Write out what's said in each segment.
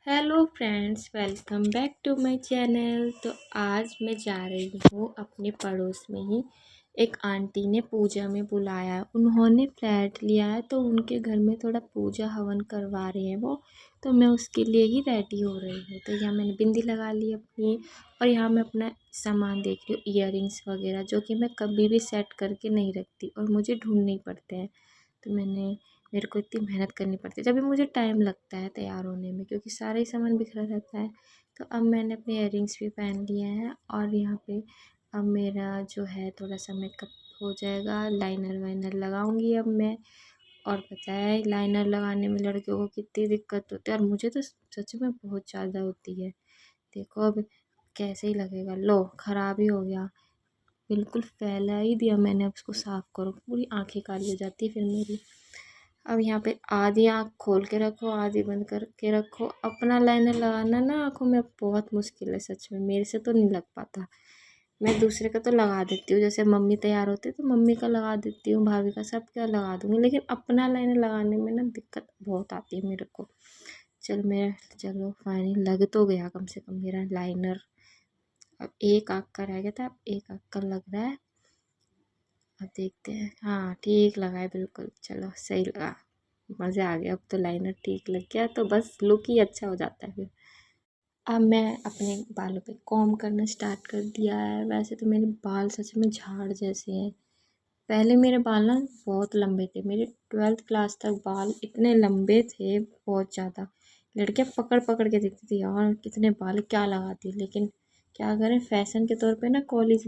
Hello friends, welcome back to my channel. तो आज मैं जा रही हूँ अपने पड़ोस में ही। एक आंटी ने पूजा में बुलाया, उन्होंने फ्लैट लिया है तो उनके घर में थोड़ा पूजा हवन करवा रहे हैं वो। तो मैं उसके लिए ही रेडी हो रही हूँ। तो यहाँ मैंने बिंदी लगा ली अपनी, और यहाँ मैं अपना सामान देख रही हूँ, ईयरिंग्स वगैरह, जो कि मैं कभी भी सेट करके नहीं रखती और मुझे ढूंढने ही पड़ते हैं। तो मेरे को इतनी मेहनत करनी पड़ती है, जब भी मुझे टाइम लगता है तैयार होने में, क्योंकि सारा ही सामान बिखरा रहता है। तो अब मैंने अपने इयररिंग्स भी पहन लिए हैं, और यहाँ पे अब मेरा जो है थोड़ा सा मेकअप हो जाएगा। लाइनर वाइनर लगाऊंगी अब मैं। और पता है लाइनर लगाने में लड़कियों को कितनी दिक्कत होती है, और मुझे तो सच में बहुत ज़्यादा होती है। देखो अब कैसे ही लगेगा, लो ख़राब ही हो गया, बिल्कुल फैला ही दिया मैंने। अब उसको साफ़ करो, पूरी आँखें काली हो जाती है फिर मेरी। अब यहाँ पे आधी आँख खोल के रखो, आधी बंद करके रखो। अपना लाइनर लगाना ना आँखों में बहुत मुश्किल है, सच में मेरे से तो नहीं लग पाता। मैं दूसरे का तो लगा देती हूँ, जैसे मम्मी तैयार होती है तो मम्मी का लगा देती हूँ, भाभी का, सबका लगा दूँगी, लेकिन अपना लाइनर लगाने में ना दिक्कत बहुत आती है मेरे को। चलो फाइनली लग तो गया कम से कम मेरा लाइनर। अब एक आँख का रह गया था, अब एक आँख का लग रहा है। अब देखते हैं, हाँ ठीक लगा है बिल्कुल, चलो सही लगा, मज़े आ गए। अब तो लाइनर ठीक लग गया तो बस लुक ही अच्छा हो जाता है फिर। अब मैं अपने बालों पे कॉम्ब करना स्टार्ट कर दिया है। वैसे तो मेरे बाल सच में झाड़ जैसे हैं। पहले मेरे बाल ना बहुत लंबे थे, मेरे 12th क्लास तक बाल इतने लंबे थे, बहुत ज़्यादा। लड़कियां पकड़ पकड़ के देखती थी, यार कितने बाल क्या लगाती है। लेकिन क्या करें, फैशन के तौर पे ना कॉलेज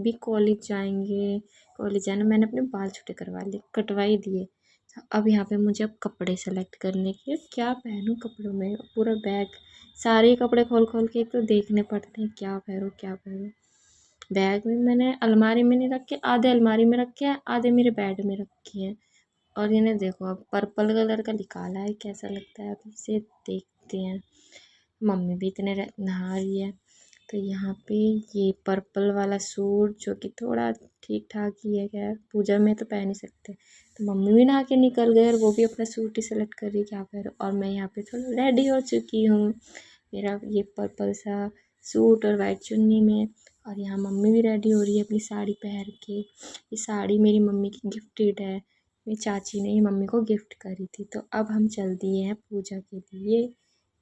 जाएंगे, कॉलेज जाना, मैंने अपने बाल छोटे करवा लिए, कटवा ही दिए। अब यहाँ पे मुझे अब कपड़े सेलेक्ट करने के, क्या पहनूं कपड़ों में, पूरा बैग, सारे कपड़े खोल खोल के एक तो देखने पड़ते हैं, क्या पहनूं क्या पहनूं। बैग में मैंने अलमारी में नहीं रखे, आधे अलमारी में रखे हैं, आधे मेरे बेड में रखे हैं। और इन्हें देखो, अब पर्पल कलर का निकाला है, कैसा लगता है, अब इसे देखते हैं। मम्मी भी इतने नहा रही है। तो यहाँ पे ये पर्पल वाला सूट, जो कि थोड़ा ठीक ठाक ही है, खैर पूजा में तो पहन ही सकते हैं। तो मम्मी भी नहा के निकल गए, और वो भी अपना सूट ही सेलेक्ट कर रही, क्या पहनो। और मैं यहाँ पे थोड़ा रेडी हो चुकी हूँ, मेरा ये पर्पल सा सूट और वाइट चुन्नी में। और यहाँ मम्मी भी रेडी हो रही है अपनी साड़ी पहन के। ये साड़ी मेरी मम्मी की गिफ्टेड है, मेरी चाची ने ही मम्मी को गिफ्ट करी थी। तो अब हम चल दिए हैं पूजा के लिए।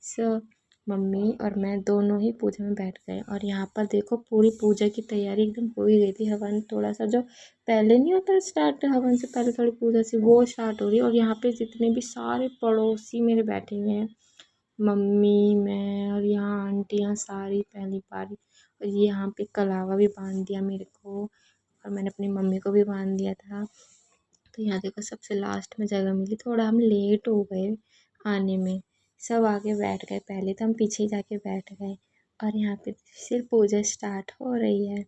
सो मम्मी और मैं दोनों ही पूजा में बैठ गए, और यहाँ पर देखो पूरी पूजा की तैयारी एकदम हो ही गई थी। हवन थोड़ा सा जो पहले नहीं होता स्टार्ट, हवन से पहले थोड़ी पूजा सी वो स्टार्ट हो रही है। और यहाँ पे जितने भी सारे पड़ोसी मेरे बैठे हुए हैं, मम्मी, मैं, और यहाँ आंटियाँ सारी पहली बारी। और ये यहाँ पे कलावा भी बांध दिया मेरे को, और मैंने अपनी मम्मी को भी बांध दिया था। तो यहाँ देखो सबसे लास्ट में जगह मिली, थोड़ा हम लेट हो गए आने में। सब आगे बैठ गए, पहले तो हम पीछे ही जाके बैठ गए। और यहाँ पे सिर्फ पूजा स्टार्ट हो रही है।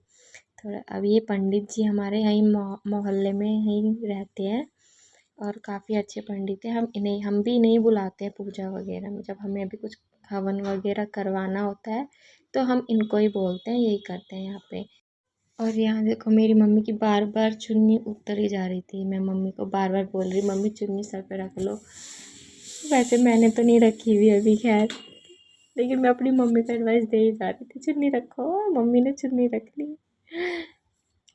थोड़ा अब ये पंडित जी हमारे यहीं मोहल्ले में यहीं रहते हैं, और काफ़ी अच्छे पंडित हैं। हम भी इन्हें बुलाते हैं पूजा वगैरह में, जब हमें भी कुछ हवन वगैरह करवाना होता है तो हम इनको ही बोलते हैं, यही करते हैं यहाँ पे। और यहाँ देखो मेरी मम्मी की बार बार चुन्नी उतर ही जा रही थी, मैं मम्मी को बार बार बोल रही, मम्मी चुन्नी सर पे रख लो। वैसे मैंने तो नहीं रखी हुई अभी, खैर, लेकिन मैं अपनी मम्मी को एडवाइस दे ही जा रही थी, चुन्नी रखो। मम्मी ने चुन्नी रख ली।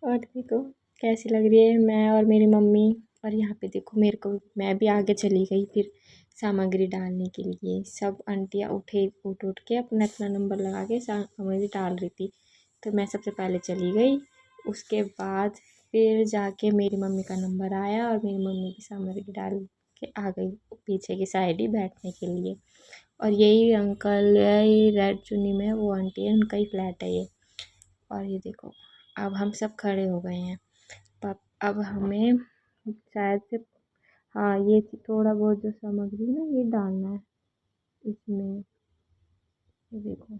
और देखो कैसी लग रही है मैं और मेरी मम्मी। और यहाँ पे देखो मेरे को, मैं भी आगे चली गई फिर सामग्री डालने के लिए। सब आंटियाँ उठ के अपना अपना नंबर लगा के सामग्री डाल रही थी। तो मैं सबसे पहले चली गई, उसके बाद फिर जाके मेरी मम्मी का नंबर आया, और मेरी मम्मी की सामग्री डाल के आ गई पीछे की साइड ही बैठने के लिए। और यही अंकल, यही रेड चुन्नी में वो आंटी है, उनका ही फ्लैट है ये। और ये देखो अब हम सब खड़े हो गए हैं। अब हमें शायद से, हाँ, ये थोड़ा बहुत जो सामग्री ना ये डालना है इसमें। ये देखो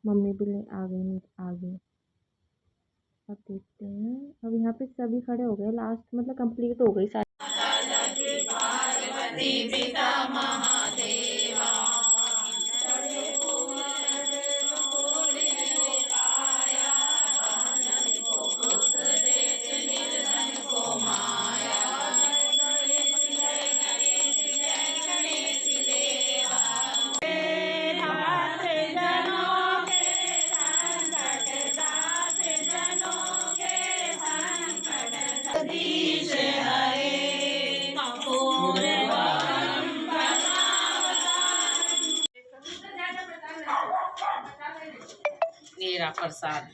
मम्मी भी ले आ गई, आगे। अब देखते हैं, अब यहाँ पे सभी खड़े हो गए, लास्ट मतलब कंप्लीट हो गई सारी। मेरा प्रसाद।